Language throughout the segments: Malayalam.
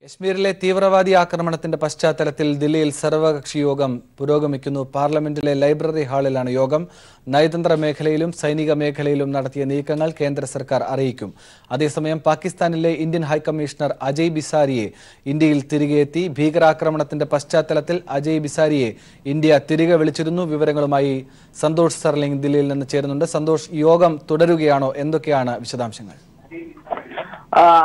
കശ്മീരിലെ തീവ്രവാദി ആക്രമണത്തിന്റെ പശ്ചാത്തലത്തിൽ ദില്ലിയിൽ സർവകക്ഷി യോഗം പുരോഗമിക്കുന്നു. പാർലമെന്റിലെ ലൈബ്രറി ഹാളിലാണ് യോഗം. നയതന്ത്ര മേഖലയിലും സൈനിക മേഖലയിലും നടത്തിയ നീക്കങ്ങൾ കേന്ദ്ര സർക്കാർ അറിയിക്കും. അതേസമയം പാകിസ്ഥാനിലെ ഇന്ത്യൻ ഹൈക്കമ്മീഷണർ അജയ് ബിസാരിയെ ഇന്ത്യയിൽ തിരികെ എത്തി. ഭീകരാക്രമണത്തിന്റെ പശ്ചാത്തലത്തിൽ അജയ് ബിസാരിയെ ഇന്ത്യ തിരികെ വിളിച്ചിരുന്നു. വിവരങ്ങളുമായി സന്തോഷ് സർലിംഗ് ദില്ലിയിൽ നിന്ന് ചേരുന്നുണ്ട്. സന്തോഷ്, യോഗം തുടരുകയാണോ? എന്തൊക്കെയാണ് വിശദാംശങ്ങൾ?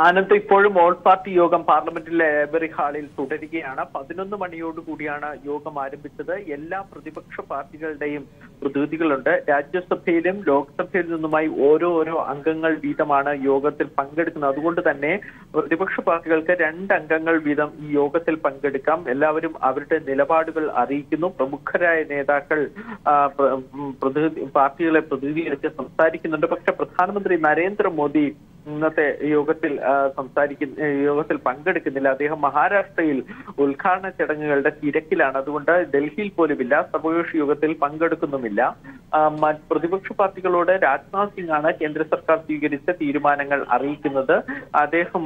അനന്ത്, ഇപ്പോഴും ഓൾ പാർട്ടി യോഗം പാർലമെന്റിലെ ലൈബ്രറി ഹാളിൽ തുടരുകയാണ്. 11 മണിയോടുകൂടിയാണ് യോഗം ആരംഭിച്ചത്. എല്ലാ പ്രതിപക്ഷ പാർട്ടികളുടെയും പ്രതിനിധികളുണ്ട്. രാജ്യസഭയിലും ലോക്സഭയിൽ നിന്നുമായി ഓരോ അംഗങ്ങൾ വീതമാണ് യോഗത്തിൽ പങ്കെടുക്കുന്നത്. അതുകൊണ്ട് തന്നെ പ്രതിപക്ഷ പാർട്ടികൾക്ക് 2 അംഗങ്ങൾ വീതം ഈ യോഗത്തിൽ പങ്കെടുക്കാം. എല്ലാവരും അവരുടെ നിലപാടുകൾ അറിയിക്കുന്നു. പ്രമുഖരായ നേതാക്കൾ പാർട്ടികളെ പ്രതിനിധീകരിച്ച് സംസാരിക്കുന്നുണ്ട്. പക്ഷെ പ്രധാനമന്ത്രി നരേന്ദ്രമോദി ഇന്നത്തെ യോഗത്തിൽ പങ്കെടുക്കുന്നില്ല. അദ്ദേഹം മഹാരാഷ്ട്രയിൽ ഉദ്ഘാടന ചടങ്ങുകളുടെ തിരക്കിലാണ്. അതുകൊണ്ട് ഡൽഹിയിൽ പോലുമില്ല. സർവകക്ഷി യോഗത്തിൽ പങ്കെടുക്കുന്നുമില്ല. പ്രതിപക്ഷ പാർട്ടികളോട് രാജ്നാഥ് സിംഗ് ആണ് കേന്ദ്ര സർക്കാർ സ്വീകരിച്ച തീരുമാനങ്ങൾ അറിയിക്കുന്നത്. അദ്ദേഹം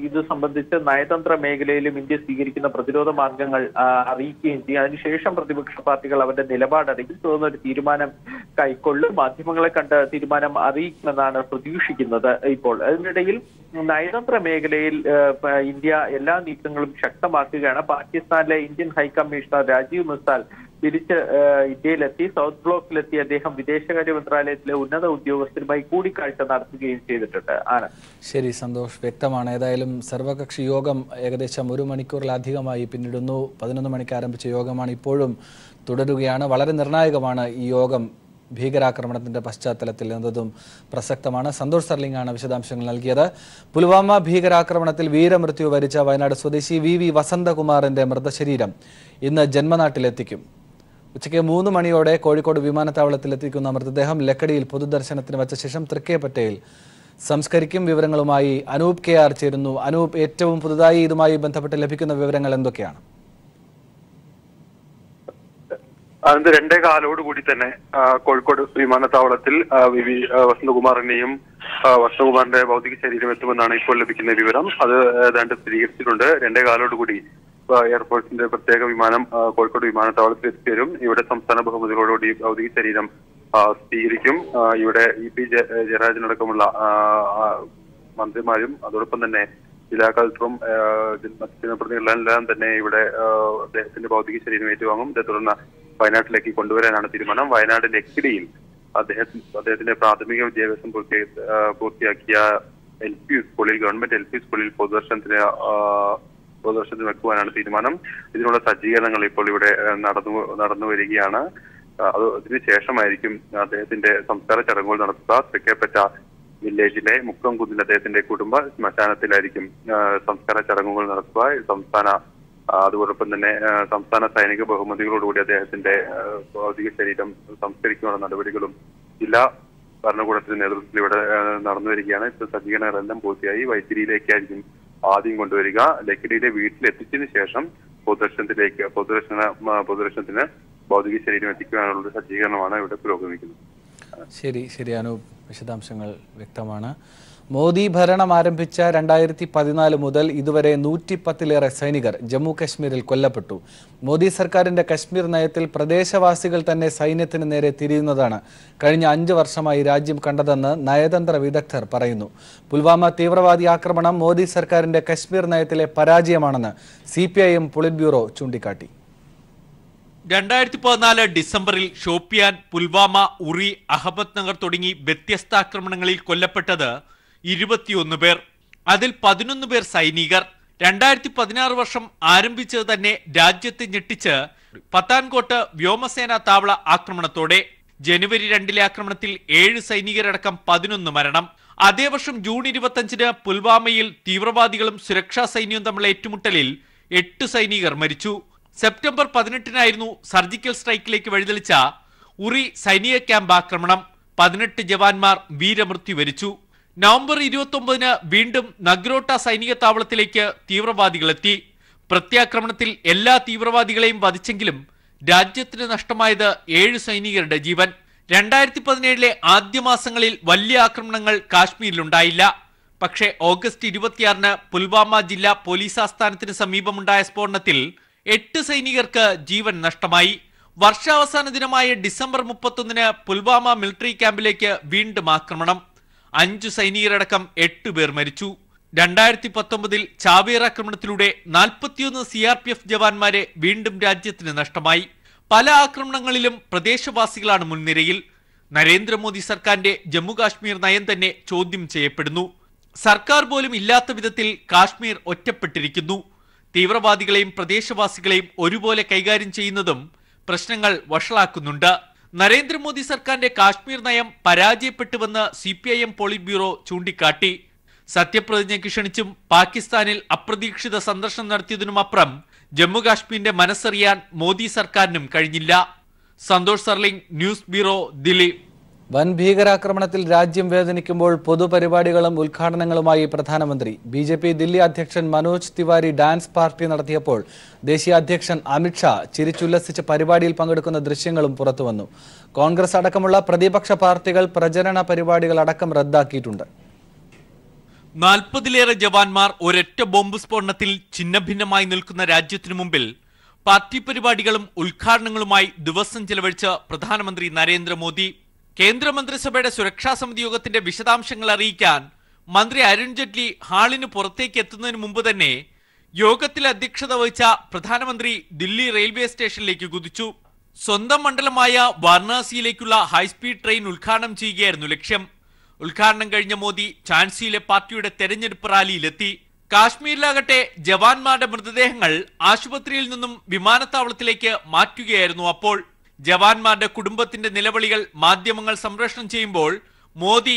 ഇത് സംബന്ധിച്ച് നയതന്ത്ര മേഖലയിലും ഇന്ത്യ സ്വീകരിക്കുന്ന പ്രതിരോധ മാർഗങ്ങൾ അറിയിക്കുകയും ചെയ്യും. അതിനുശേഷം പ്രതിപക്ഷ പാർട്ടികൾ അവരുടെ നിലപാട് അറിയിക്കും. തുടർന്നൊരു തീരുമാനം കൈക്കൊള്ളും. മാധ്യമങ്ങളെ കണ്ട് തീരുമാനം അറിയിക്കുമെന്നാണ് പ്രതീക്ഷിക്കുന്നത്. ഇപ്പോൾ അതിനിടയിൽ നയതന്ര മേഖലയിൽ ഇന്ത്യ എല്ലാ നീക്കങ്ങളും ശക്തമാക്കുകയാണ്. പാകിസ്ഥാനിലെ ഇന്ത്യൻ ഹൈക്കമ്മീഷണർ രാജീവ് മിസാൽ തിരിച്ച് ഇന്ത്യയിലെത്തി. സൗത്ത് ബ്ലോക്കിലെത്തി അദ്ദേഹം വിദേശകാര്യ മന്ത്രാലയത്തിലെ ഉന്നത ഉദ്യോഗസ്ഥരുമായി കൂടിക്കാഴ്ച നടത്തുകയും ചെയ്തിട്ടുണ്ട്. ശരി സന്തോഷ്, വ്യക്തമാണ്. ഏതായാലും സർവകക്ഷി യോഗം ഏകദേശം 1 മണിക്കൂറിലധികമായി പിന്നിടുന്നു. 11 മണിക്ക് ആരംഭിച്ച യോഗമാണ് ഇപ്പോഴും തുടരുകയാണ്. വളരെ നിർണായകമാണ് ഈ യോഗം ഭീകരാക്രമണത്തിന്റെ പശ്ചാത്തലത്തിൽ എന്നതും പ്രസക്തമാണ്. സന്തോഷ് സർലിംഗ് ആണ് വിശദാംശങ്ങൾ നൽകിയത്. പുൽവാമ ഭീകരാക്രമണത്തിൽ വീരമൃത്യു വരിച്ച വയനാട് സ്വദേശി വി വസന്തകുമാറിന്റെ മൃതശരീരം ഇന്ന് ജന്മനാട്ടിലെത്തിക്കും. ഉച്ചയ്ക്ക് 3 മണിയോടെ കോഴിക്കോട് വിമാനത്താവളത്തിലെത്തിക്കുന്ന മൃതദേഹം ലക്കടിയിൽ പൊതുദർശനത്തിന് വച്ച ശേഷം തൃക്കേപ്പറ്റയിൽ സംസ്കരിക്കും. വിവരങ്ങളുമായി അനൂപ് KR ചേരുന്നു. അനൂപ്, ഏറ്റവും പുതുതായി ഇതുമായി ബന്ധപ്പെട്ട് ലഭിക്കുന്ന വിവരങ്ങൾ എന്തൊക്കെയാണ്? അതിന്റെ 2:15 കൂടി തന്നെ കോഴിക്കോട് വിമാനത്താവളത്തിൽ വസന്തകുമാറിന്റെയും വസന്തകുമാറിന്റെ ഭൗതിക ശരീരം എത്തുമെന്നാണ് ഇപ്പോൾ ലഭിക്കുന്ന വിവരം. അത് ഏതാണ്ട് സ്ഥിരീകരിച്ചിട്ടുണ്ട്. 2:15 കൂടി എയർഫോഴ്സിന്റെ പ്രത്യേക വിമാനം കോഴിക്കോട് വിമാനത്താവളത്തിൽ എത്തിച്ചേരും. ഇവിടെ സംസ്ഥാന ബഹുമതികളോടുകൂടി ഭൗതിക ശരീരം സ്വീകരിക്കും. ഇവിടെ EP ജയരാജനടക്കമുള്ള മന്ത്രിമാരും അതോടൊപ്പം തന്നെ ജില്ലാ കളക്ടറും ജനപ്രതിനിധികളെല്ലാം തന്നെ ഇവിടെ അദ്ദേഹത്തിന്റെ ഭൗതിക ശരീരം ഏറ്റുവാങ്ങും. ഇതേ തുടർന്ന് വയനാട്ടിലേക്ക് കൊണ്ടുവരാനാണ് തീരുമാനം. വയനാട് ലക്കിടിയിൽ അദ്ദേഹത്തിന്റെ പ്രാഥമിക വിദ്യാഭ്യാസം പൂർത്തിയാക്കിയ LP സ്കൂളിൽ, ഗവൺമെന്റ് LP സ്കൂളിൽ പൊതുദർശനത്തിന് വെക്കുവാനാണ് തീരുമാനം. ഇതിനുള്ള സജ്ജീകരണങ്ങൾ ഇപ്പോൾ ഇവിടെ നടന്നു വരികയാണ്. അതിനുശേഷമായിരിക്കും അദ്ദേഹത്തിന്റെ സംസ്കാര ചടങ്ങുകൾ നടത്തുക. തൃക്കേപ്പറ്റ വില്ലേജിലെ മുക്കംകുന്നിൽ അദ്ദേഹത്തിന്റെ കുടുംബ ശ്മശാനത്തിലായിരിക്കും സംസ്കാര ചടങ്ങുകൾ നടത്തുക. അതോടൊപ്പം തന്നെ സംസ്ഥാന സൈനിക ബഹുമതികളോടുകൂടി അദ്ദേഹത്തിന്റെ ഭൗതിക ശരീരം സംസ്കരിക്കാനുള്ള നടപടികളും ജില്ലാ ഭരണകൂടത്തിന്റെ നേതൃത്വത്തിൽ ഇവിടെ നടന്നു വരികയാണ്. ഇപ്പോൾ സജ്ജീകരണങ്ങളെല്ലാം പൂർത്തിയായി. വൈത്തിരിയിലേക്കായിരിക്കും ആദ്യം കൊണ്ടുവരിക. ലക്കിടിയിലെ വീട്ടിലെത്തിച്ചതിന് ശേഷം പൊതുദർശനത്തിന് ഭൗതിക ശരീരം എത്തിക്കാനുള്ള സജ്ജീകരണമാണ് ഇവിടെ പുരോഗമിക്കുന്നത്. ശരി അനൂപ്, വിശദാംശങ്ങൾ വ്യക്തമാണ്. മോദി ഭരണം ആരംഭിച്ച 2014 മുതൽ ഇതുവരെ 110-ലേറെ സൈനികർ ജമ്മു കശ്മീരിൽ കൊല്ലപ്പെട്ടു. മോദി സർക്കാരിന്റെ കശ്മീർ നയത്തിൽ പ്രദേശവാസികൾ തന്നെ സൈന്യത്തിന് നേരെ തിരിയുന്നതാണ് കഴിഞ്ഞ 5 വർഷമായി രാജ്യം കണ്ടതെന്ന് നയതന്ത്ര വിദഗ്ധർ പറയുന്നു. പുൽവാമ തീവ്രവാദി ആക്രമണം മോദി സർക്കാരിന്റെ കശ്മീർ നയത്തിലെ പരാജയമാണെന്ന് CPIM പൊളിറ്റ് ബ്യൂറോ ചൂണ്ടിക്കാട്ടി. 2014 ഡിസംബറിൽ ഷോപ്പിയാൻ, പുൽവാമ, ഉറി, അഹമ്മദ് നഗർ തുടങ്ങി വ്യത്യസ്ത ആക്രമണങ്ങളിൽ കൊല്ലപ്പെട്ടത് 21 പേർ. അതിൽ 11 പേർ സൈനികർ. 2016 വർഷം ആരംഭിച്ചത് തന്നെ രാജ്യത്തെ ഞെട്ടിച്ച് പത്താൻകോട്ട് വ്യോമസേനാ താവള ആക്രമണത്തോടെ. ജനുവരി 2 ആക്രമണത്തിൽ 7 സൈനികരടക്കം 11 മരണം. അതേ വർഷം ജൂൺ 25 പുൽവാമയിൽ തീവ്രവാദികളും സുരക്ഷാ സൈന്യവും തമ്മിലുള്ള ഏറ്റുമുട്ടലിൽ 8 സൈനികർ മരിച്ചു. സെപ്റ്റംബർ 18 സർജിക്കൽ സ്ട്രൈക്കിലേക്ക് വഴിതെളിച്ച ഉറി സൈനിക ക്യാമ്പ് ആക്രമണം. 18 ജവാന്മാർ വീരമൃത്യു വരിച്ചു. നവംബർ 29 വീണ്ടും നഗ്രോട്ട സൈനിക താവളത്തിലേക്ക് തീവ്രവാദികളെത്തി. പ്രത്യാക്രമണത്തിൽ എല്ലാ തീവ്രവാദികളെയും വധിച്ചെങ്കിലും രാജ്യത്തിന് നഷ്ടമായത് 7 സൈനികരുടെ ജീവൻ. 2017 ആദ്യ മാസങ്ങളിൽ വലിയ ആക്രമണങ്ങൾ കാശ്മീരിലുണ്ടായില്ല. പക്ഷേ ഓഗസ്റ്റ് 26-ന് പുൽവാമ ജില്ലാ പോലീസ് ആസ്ഥാനത്തിന് സമീപമുണ്ടായ സ്ഫോടനത്തിൽ 8 സൈനികർക്ക് ജീവൻ നഷ്ടമായി. വർഷാവസാന ദിനമായ ഡിസംബർ 31-ന് പുൽവാമ മിലിറ്ററി ക്യാമ്പിലേക്ക് വീണ്ടും ആക്രമണം. 5 സൈനികരടക്കം 8 പേർ മരിച്ചു. 2019-ൽ ചാവേർ ആക്രമണത്തിലൂടെ 41 CRPF ജവാന്മാരെ വീണ്ടും രാജ്യത്തിന് നഷ്ടമായി. പല ആക്രമണങ്ങളിലും പ്രദേശവാസികളാണ് മുൻനിരയിൽ. നരേന്ദ്രമോദി സർക്കാരിന്റെ ജമ്മുകാശ്മീർ നയം തന്നെ ചോദ്യം ചെയ്യപ്പെടുന്നു. സർക്കാർ പോലും ഇല്ലാത്ത വിധത്തിൽ കാശ്മീർ ഒറ്റപ്പെട്ടിരിക്കുന്നു. തീവ്രവാദികളെയും പ്രദേശവാസികളെയും ഒരുപോലെ കൈകാര്യം ചെയ്യുന്നതും പ്രശ്നങ്ങൾ വഷളാക്കുന്നുണ്ട്. നരേന്ദ്രമോദി സർക്കാരിന്റെ കാശ്മീർ നയം പരാജയപ്പെട്ടുവെന്ന് CPIM പോളിറ്റ് ബ്യൂറോ ചൂണ്ടിക്കാട്ടി. സത്യപ്രതിജ്ഞയ്ക്ക് ക്ഷണിച്ചും പാകിസ്ഥാനിൽ അപ്രതീക്ഷിത സന്ദർശനം നടത്തിയതിനുമപ്പുറം ജമ്മുകാശ്മീരിന്റെ മനസ്സറിയാൻ മോദി സർക്കാരിനും കഴിഞ്ഞില്ല. Santhosh സർലിംഗ്, news bureau, Delhi. വൻ ഭീകരാക്രമണത്തിൽ രാജ്യം വേദനിക്കുമ്പോൾ പൊതുപരിപാടികളും ഉദ്ഘാടനങ്ങളുമായി പ്രധാനമന്ത്രി. BJP ദില്ലി അധ്യക്ഷൻ മനോജ് തിവാരി ഡാൻസ് പാർട്ടി നടത്തിയപ്പോൾ ദേശീയ അധ്യക്ഷൻ അമിത്ഷാ ചിരിച്ചുല്ലസിച്ച് പരിപാടിയിൽ പങ്കെടുക്കുന്ന ദൃശ്യങ്ങളും പുറത്തുവന്നു. കോൺഗ്രസ് അടക്കമുള്ള പ്രതിപക്ഷ പാർട്ടികൾ പ്രചരണ പരിപാടികൾ അടക്കം റദ്ദാക്കിയിട്ടുണ്ട്. 40-ലേറെ ജവാന്മാർ ഒരൊറ്റ ബോംബ് സ്ഫോടനത്തിൽ ഛിന്നഭിന്നമായി നിൽക്കുന്ന രാജ്യത്തിനു മുമ്പിൽ പാർട്ടി പരിപാടികളും ഉദ്ഘാടനങ്ങളുമായി ദിവസം ചെലവഴിച്ച പ്രധാനമന്ത്രി നരേന്ദ്രമോദി. കേന്ദ്രമന്ത്രിസഭയുടെ സുരക്ഷാ സമിതി യോഗത്തിന്റെ വിശദാംശങ്ങൾ അറിയിക്കാൻ മന്ത്രി അരുൺ ജെയ്റ്റ്ലി ഹാളിന് പുറത്തേക്ക് എത്തുന്നതിന് മുമ്പ് തന്നെ യോഗത്തിൽ അധ്യക്ഷത വഹിച്ച പ്രധാനമന്ത്രി ദില്ലി റെയിൽവേ സ്റ്റേഷനിലേക്ക് കുതിച്ചു. സ്വന്തം മണ്ഡലമായ വാരണാസിയിലേക്കുള്ള ഹൈസ്പീഡ് ട്രെയിൻ ഉദ്ഘാടനം ചെയ്യുകയായിരുന്നു ലക്ഷ്യം. ഉദ്ഘാടനം കഴിഞ്ഞ മോദി ഝാൻസിയിലെ പാർട്ടിയുടെ തെരഞ്ഞെടുപ്പ് റാലിയിലെത്തി. കാശ്മീരിലാകട്ടെ ജവാന്മാരുടെ മൃതദേഹങ്ങൾ ആശുപത്രിയിൽ നിന്നും വിമാനത്താവളത്തിലേക്ക് മാറ്റുകയായിരുന്നു. അപ്പോൾ ജവാന്മാരുടെ കുടുംബത്തിന്റെ നിലവിളികൾ മാധ്യമങ്ങൾ സംപ്രേഷണം ചെയ്യുമ്പോൾ മോദി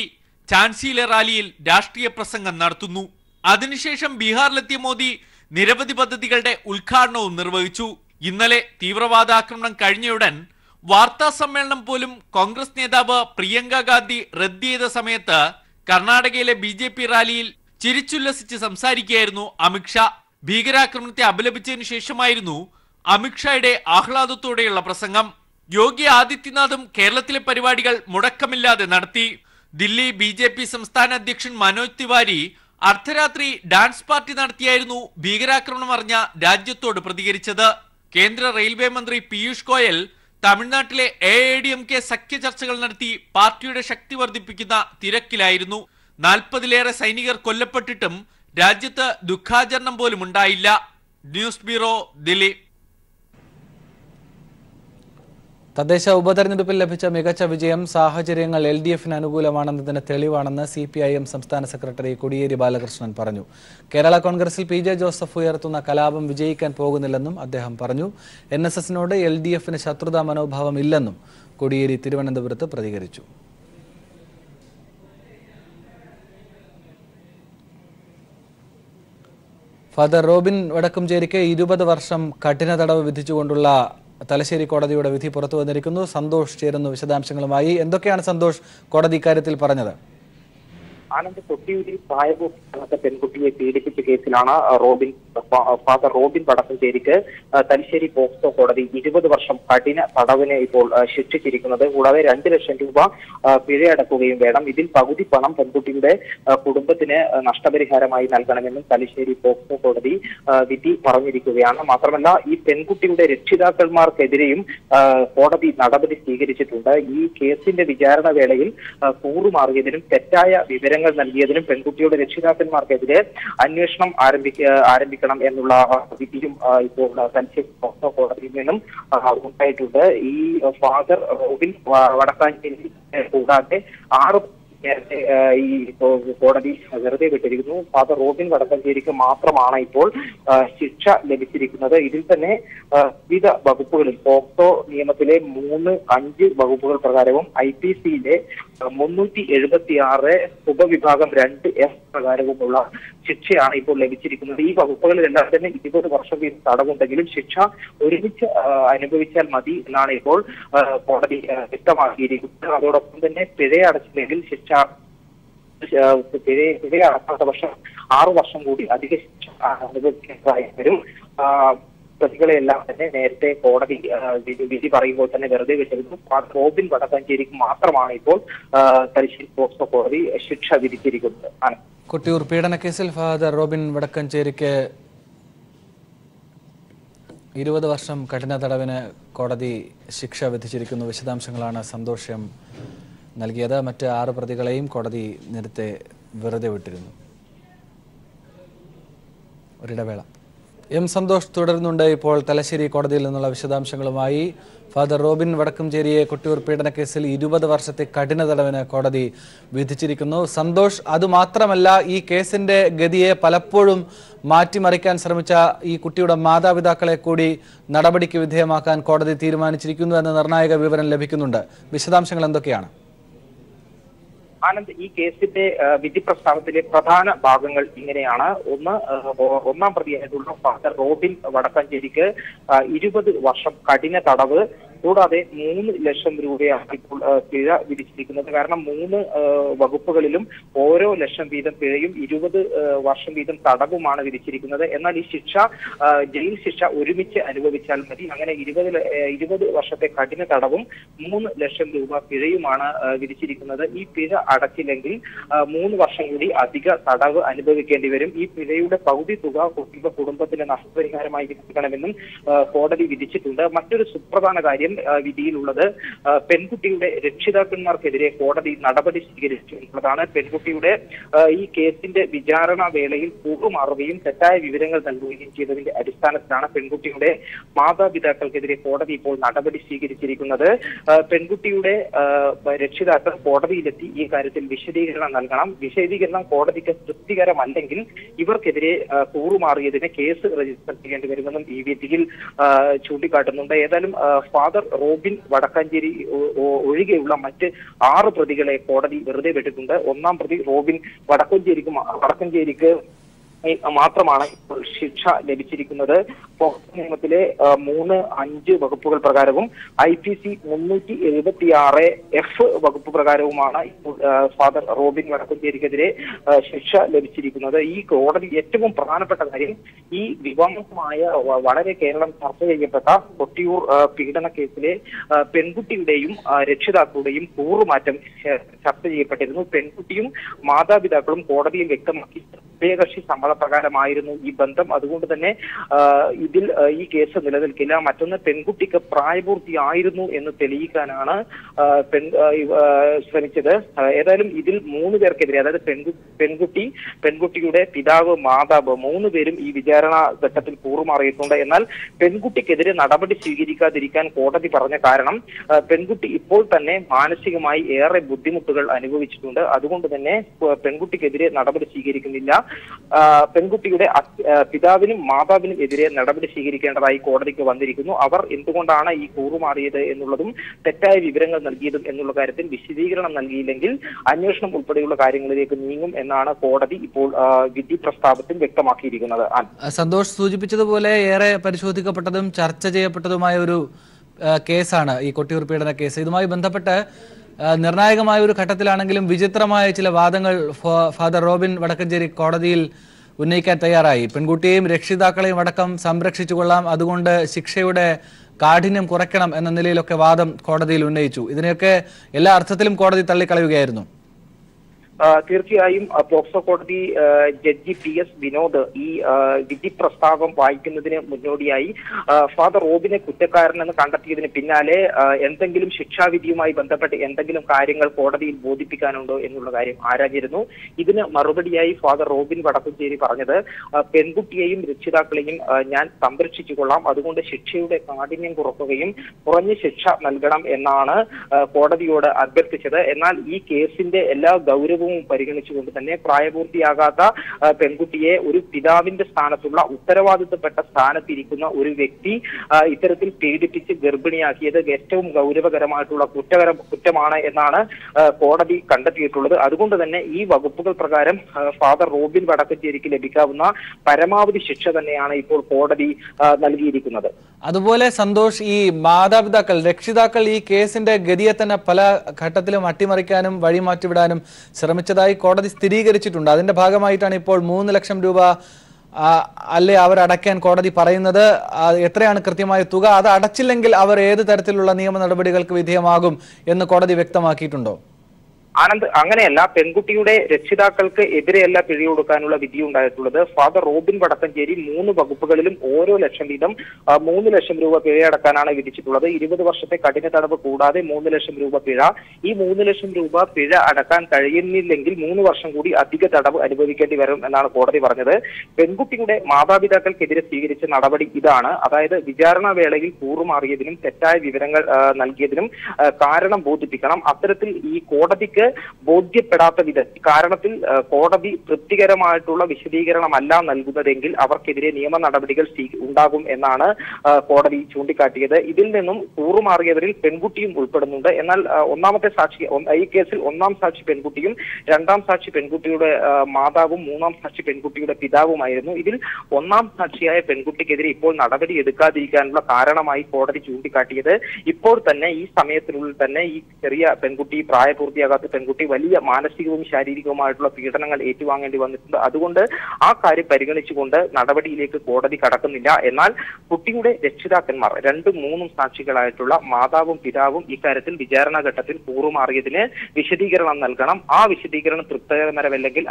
ഝാൻസിയിലെ റാലിയിൽ രാഷ്ട്രീയ പ്രസംഗം നടത്തുന്നു. അതിനുശേഷം ബീഹാറിലെത്തിയ മോദി നിരവധി പദ്ധതികളുടെ ഉദ്ഘാടനവും നിർവഹിച്ചു. ഇന്നലെ തീവ്രവാദാക്രമണം കഴിഞ്ഞയുടൻ വാർത്താ സമ്മേളനം പോലും കോൺഗ്രസ് നേതാവ് പ്രിയങ്ക ഗാന്ധി റദ്ദ് ചെയ്ത സമയത്ത് കർണാടകയിലെ BJP റാലിയിൽ ചിരിച്ചുല്ലസിച്ച് സംസാരിക്കുകയായിരുന്നു അമിത്ഷാ. ഭീകരാക്രമണത്തെ അപലപിച്ചതിനു ശേഷമായിരുന്നു അമിത്ഷായുടെ ആഹ്ലാദത്തോടെയുള്ള പ്രസംഗം. യോഗി ആദിത്യനാഥും കേരളത്തിലെ പരിപാടികൾ മുടക്കമില്ലാതെ നടത്തി. ദില്ലി BJP സംസ്ഥാന അധ്യക്ഷൻ മനോജ് തിവാരി അർദ്ധരാത്രി ഡാൻസ് പാർട്ടി നടത്തിയായിരുന്നു ഭീകരാക്രമണം അറിഞ്ഞ രാജ്യത്തോട് പ്രതികരിച്ചത്. കേന്ദ്ര റെയിൽവേ മന്ത്രി പീയൂഷ് ഗോയൽ തമിഴ്നാട്ടിലെ AIADMK സഖ്യ ചർച്ചകൾ നടത്തി പാർട്ടിയുടെ ശക്തി വർദ്ധിപ്പിക്കുന്ന തിരക്കിലായിരുന്നു. 40-ലേറെ സൈനികർ കൊല്ലപ്പെട്ടിട്ടും രാജ്യത്ത് ദുഃഖാചരണം പോലും ഉണ്ടായില്ല. News bureau, Delhi. തദ്ദേശ ഉപതെരഞ്ഞെടുപ്പിൽ ലഭിച്ച മികച്ച വിജയം സാഹചര്യങ്ങൾ LDFന് അനുകൂലമാണെന്നതിന് തെളിവാണെന്ന് CPIM സംസ്ഥാന സെക്രട്ടറി കോടിയേരി ബാലകൃഷ്ണൻ പറഞ്ഞു. കേരള കോൺഗ്രസിൽ PJ ജോസഫ് ഉയർത്തുന്ന കലാപം വിജയിക്കാൻ പോകുന്നില്ലെന്നും അദ്ദേഹം പറഞ്ഞു. NSSനോട് LDFന് ശത്രുതാ മനോഭാവം ഇല്ലെന്നും കോടിയേരി തിരുവനന്തപുരത്ത് പ്രതികരിച്ചു. ഫാദർ റോബിൻ വടക്കുംചേരിക്ക് 20 വർഷം കഠിന തടവ് വിധിച്ചുകൊണ്ടുള്ള തലശ്ശേരി കോടതിയുടെ വിധി പുറത്തു വന്നിരിക്കുന്നു. സന്തോഷ് ചേരുന്നു വിശദാംശങ്ങളുമായി. എന്തൊക്കെയാണ് സന്തോഷ് കോടതി ഇക്കാര്യത്തിൽ പറഞ്ഞത്? ആനന്ദ്, കൊട്ടിയൂരിൽ പ്രായപൂർത്തിയാകാത്ത പെൺകുട്ടിയെ പീഡിപ്പിച്ച കേസിലാണ് ഫാദർ റോബിൻ വടക്കുംചേരിക്ക് തലശ്ശേരി പോക്സോ കോടതി 20 വർഷം കഠിന തടവിന് ഇപ്പോൾ ശിക്ഷിച്ചിരിക്കുന്നത്. കൂടാതെ 2 ലക്ഷം രൂപ പിഴയടക്കുകയും വേണം. ഇതിൽ പകുതി പണം പെൺകുട്ടിയുടെ കുടുംബത്തിന് നഷ്ടപരിഹാരമായി നൽകണമെന്നും തലശ്ശേരി പോക്സോ കോടതി വിധി പറഞ്ഞിരിക്കുകയാണ്. മാത്രമല്ല, ഈ പെൺകുട്ടിയുടെ രക്ഷിതാക്കന്മാർക്കെതിരെയും കോടതി നടപടി സ്വീകരിച്ചിട്ടുണ്ട്. ഈ കേസിന്റെ വിചാരണ വേളയിൽ കൂറുമാറിയതിനും തെറ്റായ വിവരങ്ങൾ നൽകിയതിനും പെൺകുട്ടിയുടെ രക്ഷിതാക്കന്മാർക്കെതിരെ അന്വേഷണം ആരംഭിക്കണം എന്നുള്ള വിധിയും ഇപ്പോൾ തലശ്ശേരി പോക്സോ കോടതിയിൽ നിന്നും ഉണ്ടായിട്ടുണ്ട്. ഈ ഫാദർ റോബിൻ വടക്കാഞ്ചേരി കൂടാതെ 6 നേരത്തെ ഈ കോടതി വെറുതെ വിട്ടിരിക്കുന്നു. ഫാദർ റോബിൻ വടക്കാഞ്ചേരിക്ക് മാത്രമാണ് ഇപ്പോൾ ശിക്ഷ ലഭിച്ചിരിക്കുന്നത്. ഇതിൽ തന്നെ വിവിധ വകുപ്പുകളിൽ പോക്സോ നിയമത്തിലെ 3, 5 വകുപ്പുകൾ പ്രകാരവും IPCയിലെ 376 ഉപവിഭാഗം 2F പ്രകാരവുമുള്ള ശിക്ഷയാണ് ഇപ്പോൾ ലഭിച്ചിരിക്കുന്നത്. ഈ വകുപ്പുകളിലെല്ലാം തന്നെ 20 വർഷം വീതം തടവുണ്ടെങ്കിലും ശിക്ഷ ഒരുമിച്ച് അനുഭവിച്ചാൽ മതി എന്നാണ് ഇപ്പോൾ കോടതി വ്യക്തമാക്കിയിരിക്കുന്നത്. അതോടൊപ്പം തന്നെ പിഴയടച്ചില്ലെങ്കിൽ പിഴയടക്കാത്ത വർഷം 6 വർഷം കൂടി അധിക ശിക്ഷ അനുഭവിക്കേണ്ടതായി വരും. പ്രതികളെല്ലാം തന്നെ നേരത്തെ കോടതി വിധി പറയുമ്പോൾ തന്നെ വെറുതെ വിട്ടിരുന്നു. റോബിൻ വടക്കാഞ്ചേരിക്ക് മാത്രമാണ് ഇപ്പോൾ തലശ്ശേരി പോക്സോ കോടതി ശിക്ഷ വിധിച്ചിരിക്കുന്നത്. കൊട്ടിയൂർ പീഡനക്കേസിൽ ഫാദർ റോബിൻ വടക്കഞ്ചേരിക്ക് 20 വർഷം കഠിന തടവിന് കോടതി ശിക്ഷ വിധിച്ചിരിക്കുന്നു. വിശദാംശങ്ങളാണ് സന്തോഷം നൽകിയത്. മറ്റ് 6 പ്രതികളെയും കോടതി നേരത്തെ വെറുതെ വിട്ടിരുന്നു. ഒരിടവേള. എം സന്തോഷ് തുടരുന്നുണ്ട്. ഇപ്പോൾ തലശ്ശേരി കോടതിയിൽ നിന്നുള്ള വിശദാംശങ്ങളുമായി. ഫാദർ റോബിൻ വടക്കഞ്ചേരിയെ കൊട്ടിയൂർ പീഡനക്കേസിൽ 20 വർഷത്തെ കഠിന തടവിന് കോടതി വിധിച്ചിരിക്കുന്നു. സന്തോഷ്, അതുമാത്രമല്ല ഈ കേസിന്റെ ഗതിയെ പലപ്പോഴും മാറ്റിമറിക്കാൻ ശ്രമിച്ച ഈ കുട്ടിയുടെ മാതാപിതാക്കളെ കൂടി നടപടിക്ക് വിധേയമാക്കാൻ കോടതി തീരുമാനിച്ചിരിക്കുന്നു എന്ന നിർണായക വിവരം ലഭിക്കുന്നുണ്ട്. വിശദാംശങ്ങൾ എന്തൊക്കെയാണ്? ആനന്ദ്, ഈ കേസിന്റെ വിധി പ്രസ്താവത്തിലെ പ്രധാന ഭാഗങ്ങൾ ഇങ്ങനെയാണ്. ഒന്നാം പ്രതിയായിട്ടുള്ള ഫാദർ റോബിൻ വടക്കഞ്ചേരിക്ക് 20 വർഷം കഠിന തടവ് കൂടാതെ 3 ലക്ഷം രൂപയാണ് ഇപ്പോൾ പിഴ വിധിച്ചിരിക്കുന്നത്. കാരണം 3 വകുപ്പുകളിലും ഓരോ ലക്ഷം വീതം പിഴയും 20 വർഷം വീതം തടവുമാണ് വിധിച്ചിരിക്കുന്നത്. എന്നാൽ ഈ ശിക്ഷ ജയിൽ ശിക്ഷ ഒരുമിച്ച് അനുഭവിച്ചാൽ മതി. അങ്ങനെ 20 വർഷത്തെ കഠിന തടവും 3 ലക്ഷം രൂപ പിഴയുമാണ് വിധിച്ചിരിക്കുന്നത്. ഈ പിഴ അടച്ചില്ലെങ്കിൽ 3 വർഷം കൂടി അധിക തടവ് അനുഭവിക്കേണ്ടി വരും. ഈ പിഴയുടെ പകുതി തുക കുടുംബത്തിന് നഷ്ടപരിഹാരമായി ലഭിക്കണമെന്നും കോടതി വിധിച്ചിട്ടുണ്ട്. മറ്റൊരു സുപ്രധാന കാര്യം വിധിയിലുള്ളത് പെൺകുട്ടിയുടെ രക്ഷിതാക്കന്മാർക്കെതിരെ കോടതി നടപടി സ്വീകരിച്ചു എന്നുള്ളതാണ്. പെൺകുട്ടിയുടെ ഈ കേസിന്റെ വിചാരണ വേളയിൽ കൂറുമാറുകയും തെറ്റായ വിവരങ്ങൾ നൽകുകയും ചെയ്തതിന്റെ അടിസ്ഥാനത്തിലാണ് പെൺകുട്ടിയുടെ മാതാപിതാക്കൾക്കെതിരെ കോടതി ഇപ്പോൾ നടപടി സ്വീകരിച്ചിരിക്കുന്നത്. പെൺകുട്ടിയുടെ രക്ഷിതാക്കൾ കോടതിയിലെത്തി ഈ കാര്യത്തിൽ വിശദീകരണം നൽകണം. വിശദീകരണം കോടതിക്ക് തൃപ്തികരമല്ലെങ്കിൽ ഇവർക്കെതിരെ കൂറുമാറിയതിന് കേസ് രജിസ്റ്റർ ചെയ്യേണ്ടി വരുമെന്നും ഈ വിധിയിൽ ചൂണ്ടിക്കാട്ടുന്നുണ്ട്. ഏതായാലും ഫാദർ റോബിൻ വടക്കഞ്ചേരി ഒഴികെയുള്ള മറ്റ് 6 പ്രതികളെ കോടതി വെറുതെ വിട്ടിട്ടുണ്ട്. ഒന്നാം പ്രതി റോബിൻ വടക്കഞ്ചേരിക്ക് മാത്രമാണ് ഇപ്പോൾ ശിക്ഷ ലഭിച്ചിരിക്കുന്നത്. പോക്സോ നിയമത്തിലെ 3, 5 വകുപ്പുകൾ പ്രകാരവും IPC 376F വകുപ്പ് പ്രകാരവുമാണ് ഇപ്പോൾ ഫാദർ റോബിൻ വടക്കഞ്ചേരിക്കെതിരെ ശിക്ഷ ലഭിച്ചിരിക്കുന്നത്. ഈ കോടതി ഏറ്റവും പ്രധാനപ്പെട്ട കാര്യം, ഈ വിവാദമായ വളരെ കേരളം ചർച്ച ചെയ്യപ്പെട്ട കൊട്ടിയൂർ പീഡന കേസിലെ പെൺകുട്ടിയുടെയും രക്ഷിതാക്കളുടെയും കൂറുമാറ്റം ചർച്ച ചെയ്യപ്പെട്ടിരുന്നു. പെൺകുട്ടിയും മാതാപിതാക്കളും കോടതിയിൽ വ്യക്തമാക്കി ഉഭയകക്ഷി സമ്മതപ്രകാരമായിരുന്നു ഈ ബന്ധം. അതുകൊണ്ട് തന്നെ ഇതിൽ ഈ കേസ് നിലനിൽക്കില്ല. മറ്റൊന്ന്, പെൺകുട്ടിക്ക് പ്രായപൂർത്തിയായിരുന്നു എന്ന് തെളിയിക്കാനാണ് ശ്രമിച്ചത്. ഏതായാലും ഇതിൽ 3 പേർക്കെതിരെ, അതായത് പെൺകുട്ടിയുടെ പിതാവ്, മാതാവ് 3 പേരും ഈ വിചാരണ ഘട്ടത്തിൽ കൂറുമാറിയിട്ടുണ്ട്. എന്നാൽ പെൺകുട്ടിക്കെതിരെ നടപടി സ്വീകരിക്കാതിരിക്കാൻ കോടതി പറഞ്ഞ കാരണം, പെൺകുട്ടി ഇപ്പോൾ തന്നെ മാനസികമായി ഏറെ ബുദ്ധിമുട്ടുകൾ അനുഭവിച്ചിട്ടുണ്ട്. അതുകൊണ്ട് തന്നെ പെൺകുട്ടിക്കെതിരെ നടപടി സ്വീകരിക്കുന്നില്ല. പെൺകുട്ടിയുടെ പിതാവിനും മാതാവിനും എതിരെ നടപടി സ്വീകരിക്കേണ്ടതായി കോടതിക്ക് വന്നിരിക്കുന്നു. അവർ എന്തുകൊണ്ടാണ് ഈ കൂറുമാറിയത് എന്നുള്ളതും തെറ്റായ വിവരങ്ങൾ നൽകിയതും എന്നുള്ള കാര്യത്തിൽ വിശദീകരണം നൽകിയില്ലെങ്കിൽ അന്വേഷണം ഉൾപ്പെടെയുള്ള കാര്യങ്ങളിലേക്ക് നീങ്ങും എന്നാണ് കോടതി ഇപ്പോൾ വിധി പ്രസ്താവത്തിൽ വ്യക്തമാക്കിയിരിക്കുന്നത്. സന്തോഷ് സൂചിപ്പിച്ചതുപോലെ ഏറെ പരിശോധിക്കപ്പെട്ടതും ചർച്ച ചെയ്യപ്പെട്ടതുമായ ഒരു കേസാണ് ഈ കൊട്ടിയൂർ പീഡന കേസ്. ഇതുമായി ബന്ധപ്പെട്ട് നിർണായകമായ ഒരു ഘട്ടത്തിലാണെങ്കിലും വിചിത്രമായ ചില വാദങ്ങൾ ഫാദർ റോബിൻ വടക്കഞ്ചേരി കോടതിയിൽ ഉന്നയിക്കാൻ തയ്യാറായി. പെൺകുട്ടിയെയും രക്ഷിതാക്കളെയും അടക്കം സംരക്ഷിച്ചുകൊള്ളാം, അതുകൊണ്ട് ശിക്ഷയുടെ കാഠിന്യം കുറയ്ക്കണം എന്ന നിലയിലൊക്കെ വാദം കോടതിയിൽ ഉന്നയിച്ചു. ഇതിനെയൊക്കെ എല്ലാ അർത്ഥത്തിലും കോടതി തള്ളിക്കളയുകയായിരുന്നു. തീർച്ചയായും പോക്സോ കോടതി ജഡ്ജി PS വിനോദ് ഈ വിധി പ്രസ്താവം വായിക്കുന്നതിന് മുന്നോടിയായി ഫാദർ റോബിനെ കുറ്റക്കാരനെന്ന് കണ്ടെത്തിയതിന് പിന്നാലെ എന്തെങ്കിലും ശിക്ഷാവിധിയുമായി ബന്ധപ്പെട്ട് എന്തെങ്കിലും കാര്യങ്ങൾ കോടതിയിൽ ബോധിപ്പിക്കാനുണ്ടോ എന്നുള്ള കാര്യം ആരാഞ്ഞിരുന്നു. ഇതിന് മറുപടിയായി ഫാദർ റോബിൻ വടക്കഞ്ചേരി പറഞ്ഞത്, പെൺകുട്ടിയെയും രക്ഷിതാക്കളെയും ഞാൻ സംരക്ഷിച്ചുകൊള്ളാം, അതുകൊണ്ട് ശിക്ഷയുടെ കാഠിന്യം കുറക്കുകയും കുറഞ്ഞ ശിക്ഷ നൽകണം എന്നാണ് കോടതിയോട് അഭ്യർത്ഥിച്ചത്. എന്നാൽ ഈ കേസിന്റെ എല്ലാ ഗൗരവവും പരിഗണിച്ചുകൊണ്ട് തന്നെ പ്രായപൂർത്തിയാകാത്ത പെൺകുട്ടിയെ ഒരു പിതാവിന്റെ സ്ഥാനത്തുള്ള ഉത്തരവാദിത്തപ്പെട്ട സ്ഥാനത്തിരിക്കുന്ന ഒരു വ്യക്തി ഇത്തരത്തിൽ പീഡിപ്പിച്ച് ഗർഭിണിയാക്കിയത് ഏറ്റവും ഗൗരവകരമായിട്ടുള്ള കുറ്റമാണ് എന്നാണ് കോടതി കണ്ടെത്തിയിട്ടുള്ളത്. അതുകൊണ്ട് തന്നെ ഈ വകുപ്പുകൾ പ്രകാരം ഫാദർ റോബിൻ വടക്കഞ്ചേരിക്ക് ലഭിക്കാവുന്ന പരമാവധി ശിക്ഷ തന്നെയാണ് ഇപ്പോൾ കോടതി നൽകിയിരിക്കുന്നത്. അതുപോലെ സന്തോഷ്, ഈ മാതാപിതാക്കൾ, രക്ഷിതാക്കൾ ഈ കേസിന്റെ ഗതിയെ തന്നെ പല ഘട്ടത്തിലും അട്ടിമറിക്കാനും വഴിമാറ്റിവിടാനും ശ്രമിച്ചതായി കോടതി സ്ഥിരീകരിച്ചിട്ടുണ്ട്. അതിന്റെ ഭാഗമായിട്ടാണ് ഇപ്പോൾ 3 ലക്ഷം രൂപ അല്ലേ അവർ അടയ്ക്കാൻ കോടതി പറയുന്നത്. എത്രയാണ് കൃത്യമായ തുക? അത് അടച്ചില്ലെങ്കിൽ അവർ ഏത് തരത്തിലുള്ള നിയമ നടപടികൾക്ക് വിധേയമാകും എന്ന് കോടതി വ്യക്തമാക്കിയിട്ടുണ്ടോ? ആനന്ദ്, അങ്ങനെയല്ല. പെൺകുട്ടിയുടെ രക്ഷിതാക്കൾക്ക് എതിരെയല്ല പിഴ കൊടുക്കാനുള്ള വിധി ഉണ്ടായിട്ടുള്ളത്. ഫാദർ റോബിൻ വടക്കഞ്ചേരി 3 വകുപ്പുകളിലും ഓരോ ലക്ഷം വീതം 3 ലക്ഷം രൂപ പിഴയടക്കാനാണ് വിധിച്ചിട്ടുള്ളത്. 20 വർഷത്തെ കഠിന തടവ് കൂടാതെ 3 ലക്ഷം രൂപ പിഴ. ഈ 3 ലക്ഷം രൂപ പിഴ അടക്കാൻ കഴിയുന്നില്ലെങ്കിൽ 3 വർഷം കൂടി അധിക തടവ് അനുഭവിക്കേണ്ടി വരും എന്നാണ് കോടതി പറഞ്ഞത്. പെൺകുട്ടിയുടെ മാതാപിതാക്കൾക്കെതിരെ സ്വീകരിച്ച നടപടി ഇതാണ്. അതായത് വിചാരണ വേളയിൽ കൂറുമാറിയതിനും തെറ്റായ വിവരങ്ങൾ നൽകിയതിനും കാരണം ബോധിപ്പിക്കണം. അത്തരത്തിൽ ഈ കോടതിക്ക് ബോധ്യപ്പെടാത്ത വിധത്തിൽ കാരണത്തിൽ കോടതി തൃപ്തികരമായിട്ടുള്ള വിശദീകരണമല്ല നൽകുന്നതെങ്കിൽ അവർക്കെതിരെ നിയമ നടപടികൾ ഉണ്ടാകും എന്നാണ് കോടതി ചൂണ്ടിക്കാട്ടിയത്. ഇതിൽ നിന്നും കൂറുമാറിയവരിൽ പെൺകുട്ടിയും ഉൾപ്പെടുന്നുണ്ട്. എന്നാൽ ഒന്നാമത്തെ സാക്ഷി, ഈ കേസിൽ 1-ാം സാക്ഷി പെൺകുട്ടിയും 2-ാം സാക്ഷി പെൺകുട്ടിയുടെ മാതാവും 3-ാം സാക്ഷി പെൺകുട്ടിയുടെ പിതാവുമായിരുന്നു. ഇതിൽ 1-ാം സാക്ഷിയായ പെൺകുട്ടിക്കെതിരെ ഇപ്പോൾ നടപടി എടുക്കാതിരിക്കാനുള്ള കാരണമായി കോടതി ചൂണ്ടിക്കാട്ടിയത് ഇപ്പോൾ തന്നെ ഈ സമയത്തിനുള്ളിൽ തന്നെ ഈ ചെറിയ പെൺകുട്ടി, പ്രായപൂർത്തിയാകാത്ത പെൺകുട്ടി വലിയ മാനസികവും ശാരീരികവുമായിട്ടുള്ള പീഡനങ്ങൾ ഏറ്റുവാങ്ങേണ്ടി വന്നിട്ടുണ്ട്. അതുകൊണ്ട് ആ കാര്യം പരിഗണിച്ചുകൊണ്ട് നടപടിയിലേക്ക് കോടതി കടക്കുന്നില്ല. എന്നാൽ കുട്ടിയുടെ രക്ഷിതാക്കന്മാർ 2-3 സാക്ഷികളായിട്ടുള്ള മാതാവും പിതാവും ഇക്കാര്യത്തിൽ വിചാരണ ഘട്ടത്തിൽ കൂറുമാറിയതിന് വിശദീകരണം നൽകണം. ആ വിശദീകരണം തൃപ്തികരമല്ലെങ്കിൽ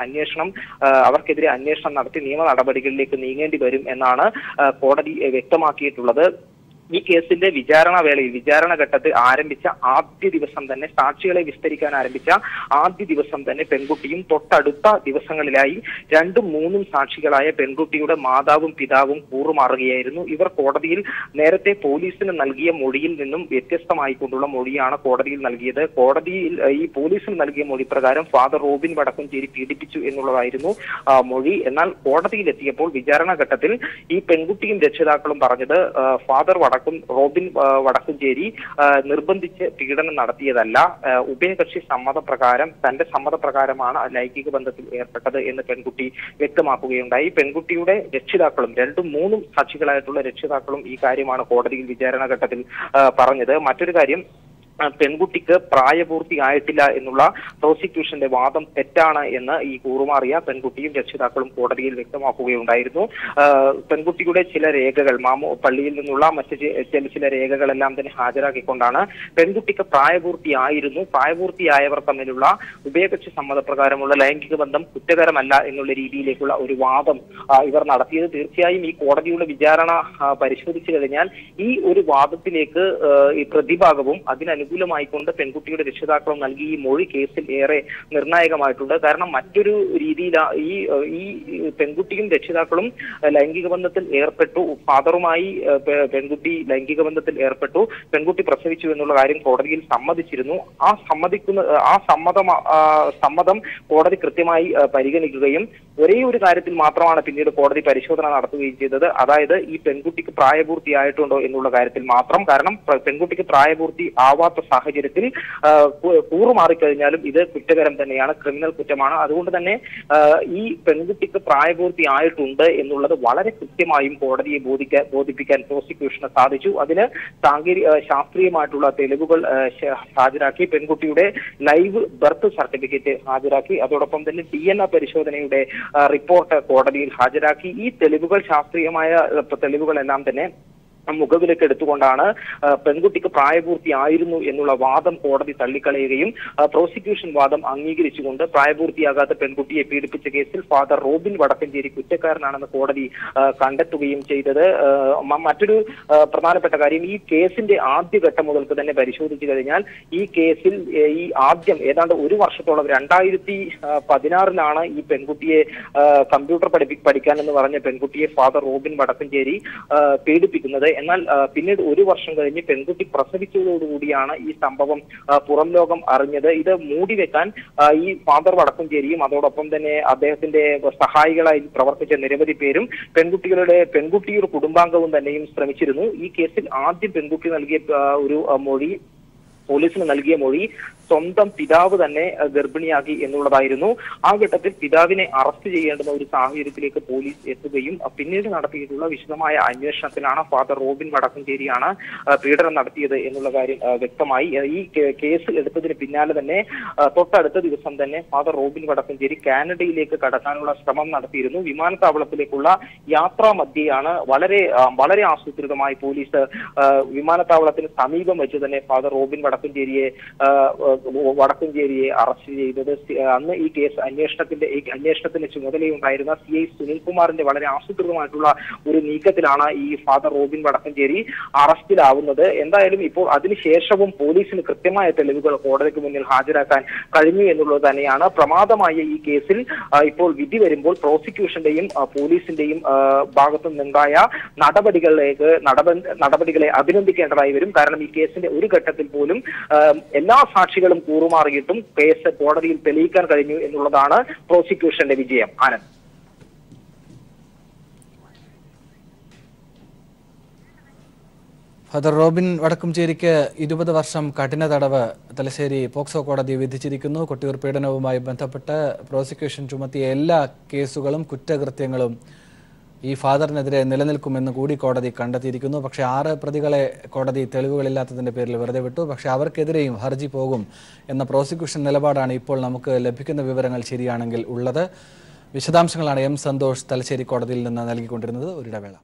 അവർക്കെതിരെ അന്വേഷണം നടത്തി നിയമ നടപടികളിലേക്ക് നീങ്ങേണ്ടി വരും എന്നാണ് കോടതി വ്യക്തമാക്കിയിട്ടുള്ളത്. ഈ കേസിന്റെ വിചാരണ ഘട്ടത്തിൽ ആരംഭിച്ച ആദ്യ ദിവസം തന്നെ, സാക്ഷികളെ വിസ്തരിക്കാൻ ആരംഭിച്ച ആദ്യ ദിവസം തന്നെ പെൺകുട്ടിയും തൊട്ടടുത്ത ദിവസങ്ങളിലായി 2-3 സാക്ഷികളായ പെൺകുട്ടിയുടെ മാതാവും പിതാവും കൂറുമാറുകയായിരുന്നു. ഇവർ കോടതിയിൽ നേരത്തെ പോലീസിന് നൽകിയ മൊഴിയിൽ നിന്നും വ്യത്യസ്തമായിക്കൊണ്ടുള്ള മൊഴിയാണ് കോടതിയിൽ നൽകിയത്. കോടതിയിൽ ഈ പോലീസിന് നൽകിയ മൊഴി പ്രകാരം ഫാദർ റോബിൻ വടക്കഞ്ചേരി പീഡിപ്പിച്ചു എന്നുള്ളതായിരുന്നു മൊഴി. എന്നാൽ കോടതിയിലെത്തിയപ്പോൾ വിചാരണ ഘട്ടത്തിൽ ഈ പെൺകുട്ടിയും രക്ഷിതാക്കളും പറഞ്ഞത് ഫാദർ റോബിൻ വടക്കഞ്ചേരി നിർബന്ധിച്ച് പീഡനം നടത്തിയതല്ല, ഉഭയകക്ഷി സമ്മതപ്രകാരം, തന്റെ സമ്മതപ്രകാരമാണ് ലൈംഗിക ബന്ധത്തിൽ ഏർപ്പെട്ടത് എന്ന് പെൺകുട്ടി വ്യക്തമാക്കുകയുണ്ടായി. പെൺകുട്ടിയുടെ രക്ഷിതാക്കളും 2-3 സാക്ഷികളായിട്ടുള്ള രക്ഷിതാക്കളും ഈ കാര്യമാണ് കോടതിയിൽ വിചാരണ ഘട്ടത്തിൽ പറഞ്ഞത്. മറ്റൊരു കാര്യം, പെൺകുട്ടിക്ക് പ്രായപൂർത്തിയായിട്ടില്ല എന്നുള്ള പ്രോസിക്യൂഷന്റെ വാദം തെറ്റാണ് എന്ന് ഈ കൂറുമാറിയ പെൺകുട്ടിയും രക്ഷിതാക്കളും കോടതിയിൽ വ്യക്തമാക്കുകയുണ്ടായിരുന്നു. പെൺകുട്ടിയുടെ ചില രേഖകൾ, പള്ളിയിൽ നിന്നുള്ള ചില രേഖകളെല്ലാം തന്നെ ഹാജരാക്കിക്കൊണ്ടാണ് പെൺകുട്ടിക്ക് പ്രായപൂർത്തിയായവർ തമ്മിലുള്ള ഉഭയകക്ഷി സമ്മതപ്രകാരമുള്ള ലൈംഗിക ബന്ധം കുറ്റകരമല്ല എന്നുള്ള രീതിയിലേക്കുള്ള ഒരു വാദം ഇവർ നടത്തിയത്. തീർച്ചയായും ഈ കോടതിയുടെ വിചാരണ പരിശോധിച്ചു കഴിഞ്ഞാൽ ഈ ഒരു വാദത്തിലേക്ക് ഈ പ്രതിഭാഗവും അനുകൂലമായിക്കൊണ്ട് പെൺകുട്ടിയുടെ രക്ഷിതാക്കളും നൽകി ഈ മൊഴി കേസിൽ ഏറെ നിർണായകമായിട്ടുണ്ട്. കാരണം മറ്റൊരു രീതിയിൽ ഈ പെൺകുട്ടിയും രക്ഷിതാക്കളും ലൈംഗിക ബന്ധത്തിൽ ഏർപ്പെട്ടു, ഫാദറുമായി പെൺകുട്ടി ലൈംഗിക ബന്ധത്തിൽ ഏർപ്പെട്ടു, പെൺകുട്ടി പ്രസവിച്ചു എന്നുള്ള കാര്യം കോടതിയിൽ സമ്മതിച്ചിരുന്നു. ആ സമ്മതം കോടതി കൃത്യമായി പരിഗണിക്കുകയും ഒരേ ഒരു കാര്യത്തിൽ മാത്രമാണ് പിന്നീട് കോടതി പരിശോധന നടത്തുകയും ചെയ്തത്. അതായത് ഈ പെൺകുട്ടിക്ക് പ്രായപൂർത്തിയായിട്ടുണ്ടോ എന്നുള്ള കാര്യത്തിൽ മാത്രം. കാരണം പെൺകുട്ടിക്ക് പ്രായപൂർത്തി ആവാത്ത സാഹചര്യത്തിൽ കൂറുമാറിക്കഴിഞ്ഞാലും ഇത് കുറ്റകരം തന്നെയാണ്, ക്രിമിനൽ കുറ്റമാണ്. അതുകൊണ്ട് തന്നെ ഈ പെൺകുട്ടിക്ക് പ്രായപൂർത്തിയായിട്ടുണ്ട് എന്നുള്ളത് വളരെ കൃത്യമായും കോടതിയെ ബോധിപ്പിക്കാൻ പ്രോസിക്യൂഷന് സാധിച്ചു. അതിന് ശാസ്ത്രീയമായിട്ടുള്ള തെളിവുകൾ ഹാജരാക്കി, പെൺകുട്ടിയുടെ ലൈവ് ബർത്ത് സർട്ടിഫിക്കറ്റ് ഹാജരാക്കി, അതോടൊപ്പം തന്നെ DNA പരിശോധനയുടെ റിപ്പോർട്ട് കോടതിയിൽ ഹാജരാക്കി. ഈ തെളിവുകൾ, ശാസ്ത്രീയമായ തെളിവുകളെല്ലാം തന്നെ മുഖവിലേക്ക് എടുത്തുകൊണ്ടാണ് പെൺകുട്ടിക്ക് പ്രായപൂർത്തിയായിരുന്നു എന്നുള്ള വാദം കോടതി തള്ളിക്കളയുകയും പ്രോസിക്യൂഷൻ വാദം അംഗീകരിച്ചുകൊണ്ട് പ്രായപൂർത്തിയാകാത്ത പെൺകുട്ടിയെ പീഡിപ്പിച്ച കേസിൽ ഫാദർ റോബിൻ വടക്കഞ്ചേരി കുറ്റക്കാരനാണെന്ന് കോടതി കണ്ടെത്തുകയും ചെയ്തത്. മറ്റൊരു പ്രധാനപ്പെട്ട കാര്യം, ഈ കേസിന്റെ ആദ്യഘട്ടം മുതൽക്ക് തന്നെ പരിശോധിച്ചു കഴിഞ്ഞാൽ ഈ കേസിൽ ഈ ആദ്യം ഏതാണ്ട് 1 വർഷത്തോളം 2016 ഈ പെൺകുട്ടിയെ കമ്പ്യൂട്ടർ പഠിക്കാൻ എന്ന് പറഞ്ഞ പെൺകുട്ടിയെ ഫാദർ റോബിൻ വടക്കഞ്ചേരി പീഡിപ്പിക്കുന്നത്. എന്നാൽ പിന്നീട് 1 വർഷം കഴിഞ്ഞ് പെൺകുട്ടി പ്രസവിച്ചതോടുകൂടിയാണ് ഈ സംഭവം പുറം ലോകം അറിഞ്ഞത്. ഇത് മൂടിവെക്കാൻ ഈ ഫാദർ വടക്കഞ്ചേരിയും അതോടൊപ്പം തന്നെ അദ്ദേഹത്തിന്റെ സഹായികളായി പ്രവർത്തിച്ച നിരവധി പേരും പെൺകുട്ടിയുടെ കുടുംബാംഗവും തന്നെയും ശ്രമിച്ചിരുന്നു. ഈ കേസിൽ ആദ്യം പെൺകുട്ടി നൽകിയ പോലീസിന് നൽകിയ മൊഴി സ്വന്തം പിതാവ് തന്നെ ഗർഭിണിയാക്കി എന്നുള്ളതായിരുന്നു. ആ ഘട്ടത്തിൽ പിതാവിനെ അറസ്റ്റ് ചെയ്യേണ്ടുന്ന ഒരു സാഹചര്യത്തിലേക്ക് പോലീസ് എത്തുകയും പിന്നീട് നടത്തിയിട്ടുള്ള വിശദമായ അന്വേഷണത്തിലാണ് ഫാദർ റോബിൻ വടക്കഞ്ചേരിയാണ് പീഡനം നടത്തിയത് എന്നുള്ള കാര്യം വ്യക്തമായി. ഈ കേസ് എടുത്തതിന് പിന്നാലെ തന്നെ തൊട്ടടുത്ത ദിവസം തന്നെ ഫാദർ റോബിൻ വടക്കഞ്ചേരി കാനഡയിലേക്ക് കടക്കാനുള്ള ശ്രമം നടത്തിയിരുന്നു. വിമാനത്താവളത്തിലേക്കുള്ള യാത്രാ മധ്യയാണ് വളരെ ആസൂത്രിതമായി പോലീസ് വിമാനത്താവളത്തിന് സമീപം വെച്ച് തന്നെ ഫാദർ റോബിൻ വടക്കഞ്ചേരിയെ അറസ്റ്റ് ചെയ്തത്. അന്ന് ഈ കേസ് അന്വേഷണത്തിന്റെ ചുമതലയുണ്ടായിരുന്ന CI സുനിൽകുമാറിന്റെ വളരെ ആസൂത്രിതമായിട്ടുള്ള ഒരു നീക്കത്തിലാണ് ഈ ഫാദർ റോബിൻ വടക്കഞ്ചേരി അറസ്റ്റിലാവുന്നത്. എന്തായാലും ഇപ്പോൾ അതിനുശേഷവും പോലീസിന് കൃത്യമായ തെളിവുകൾ കോടതിക്ക് മുന്നിൽ ഹാജരാക്കാൻ കഴിഞ്ഞു എന്നുള്ളത് തന്നെയാണ്. പ്രമാദമായ ഈ കേസിൽ ഇപ്പോൾ വിധി വരുമ്പോൾ പ്രോസിക്യൂഷന്റെയും പോലീസിന്റെയും ഭാഗത്തു നിന്നുണ്ടായ നടപടികളെ അഭിനന്ദിക്കേണ്ടതായി വരും. കാരണം ഈ കേസിന്റെ ഒരു ഘട്ടത്തിൽ പോലും എല്ലാ സാക്ഷികളും കൂറുമാറിയിട്ടും കേസ് കോടതിയിൽ തെളിയിക്കാൻ കഴിഞ്ഞു എന്നുള്ളതാണ് പ്രോസിക്യൂഷന്റെ വിജയം. ആനന്ദ്. ഫാദർ റോബിൻ വടക്കുംചേരിക്ക് 20 വർഷം കഠിന തടവ് തലശ്ശേരി പോക്സോ കോടതി വിധിച്ചിരിക്കുന്നു. കൊട്ടിയൂർ പീഡനവുമായി ബന്ധപ്പെട്ട് പ്രോസിക്യൂഷൻ ചുമത്തിയ എല്ലാ കേസുകളും കുറ്റകൃത്യങ്ങളും ഈ ഫാദറിനെതിരെ നിലനിൽക്കുമെന്ന് കൂടി കോടതി കണ്ടെത്തിയിരിക്കുന്നു. പക്ഷേ 6 പ്രതികളെ കോടതി തെളിവുകളില്ലാത്തതിൻ്റെ പേരിൽ വെറുതെ വിട്ടു. പക്ഷേ അവർക്കെതിരെയും ഹർജി പോകും എന്ന പ്രോസിക്യൂഷൻ നിലപാടാണ് ഇപ്പോൾ നമുക്ക് ലഭിക്കുന്ന വിവരങ്ങൾ ശരിയാണെങ്കിൽ ഉള്ളത്. വിശദാംശങ്ങളാണ് M. സന്തോഷ് തലശ്ശേരി കോടതിയിൽ നിന്ന് നൽകിക്കൊണ്ടിരുന്നത്. ഒരിടവേള.